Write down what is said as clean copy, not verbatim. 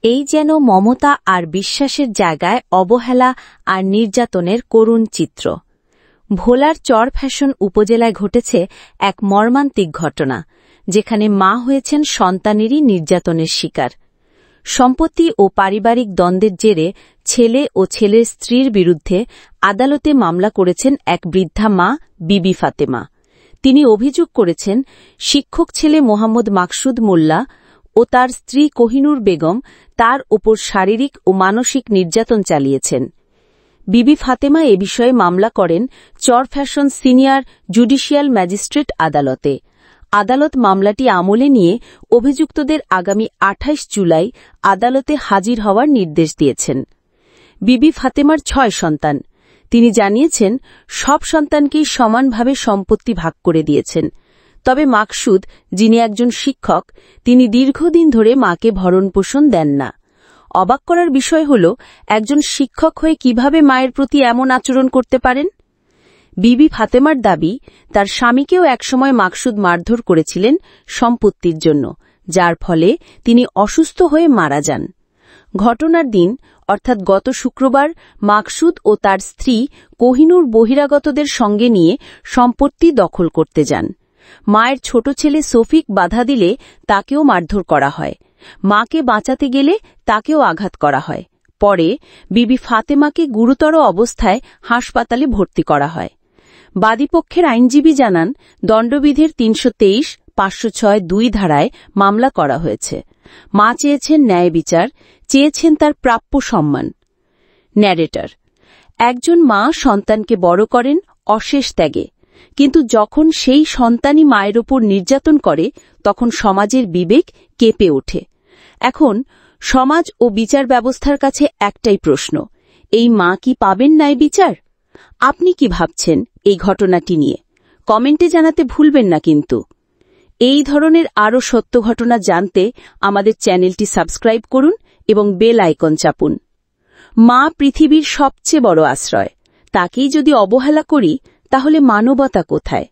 এই যেন মমতা আর বিশ্বাসের জায়গায় অবহেলা আর নির্যাতনের করুণ চিত্র। ভোলার চরফ্যাশন উপজেলায় ঘটেছে এক মর্মান্তিক ঘটনা, যেখানে মা হয়েছেন সন্তানেরই নির্যাতনের শিকার। সম্পত্তি ও পারিবারিক দ্বন্দ্বের জেরে ছেলে ও ছেলের স্ত্রীর বিরুদ্ধে আদালতে মামলা করেছেন এক বৃদ্ধা মা বিবি ফাতেমা। তিনি অভিযোগ করেছেন শিক্ষক ছেলে মোহাম্মদ মাকসুদ মোল্লা ও তার স্ত্রী কোহিনুর বেগম তার ওপর শারীরিক ও মানসিক নির্যাতন চালিয়েছেন। বিবি ফাতেমা এ বিষয়ে মামলা করেন চরফ্যাশন সিনিয়র জুডিশিয়াল ম্যাজিস্ট্রেট আদালতে। আদালত মামলাটি আমলে নিয়ে অভিযুক্তদের আগামী ২৮ জুলাই আদালতে হাজির হওয়ার নির্দেশ দিয়েছেন। বিবি ফাতেমার ৬ সন্তান। তিনি জানিয়েছেন সব সন্তানকেই সমানভাবে সম্পত্তি ভাগ করে দিয়েছেন। তবে মাকসুদ, যিনি একজন শিক্ষক, তিনি দীর্ঘদিন ধরে মাকে ভরণপোষণ দেন না। অবাক করার বিষয় হল, একজন শিক্ষক হয়ে কিভাবে মায়ের প্রতি এমন আচরণ করতে পারেন? বিবি ফাতেমার দাবি, তার স্বামীকেও একসময় মাকসুদ মারধর করেছিলেন সম্পত্তির জন্য, যার ফলে তিনি অসুস্থ হয়ে মারা যান। ঘটনার দিন অর্থাৎ গত শুক্রবার মাকসুদ ও তার স্ত্রী কোহিনুর বহিরাগতদের সঙ্গে নিয়ে সম্পত্তি দখল করতে যান। মায়ের ছোট ছেলে সফিক বাধা দিলে তাকেও মারধর করা হয়। মাকে বাঁচাতে গেলে তাকেও আঘাত করা হয়। পরে বিবি ফাতেমাকে গুরুতর অবস্থায় হাসপাতালে ভর্তি করা হয়। বাদীপক্ষের আইনজীবী জানান, দণ্ডবিধির ৩২৩, ৫০৬(২) ধারায় মামলা করা হয়েছে। মা চেয়েছেন ন্যায় বিচার, চেয়েছেন তার প্রাপ্য সম্মান। ন্যারেটর: একজন মা সন্তানকে বড় করেন অশেষ ত্যাগে, কিন্তু যখন সেই সন্তানই মায়ের ওপর নির্যাতন করে, তখন সমাজের বিবেক কেঁপে ওঠে। এখন সমাজ ও বিচার ব্যবস্থার কাছে একটাই প্রশ্ন, এই মা কি পাবেন ন্যায় বিচার? আপনি কি ভাবছেন এই ঘটনাটি নিয়ে? কমেন্টে জানাতে ভুলবেন না কিন্তু। এই ধরনের আরও সত্য ঘটনা জানতে আমাদের চ্যানেলটি সাবস্ক্রাইব করুন এবং বেল আইকন চাপুন। মা পৃথিবীর সবচেয়ে বড় আশ্রয়, তাকেই যদি অবহেলা করি, তাহলে মানবতা কোথায়?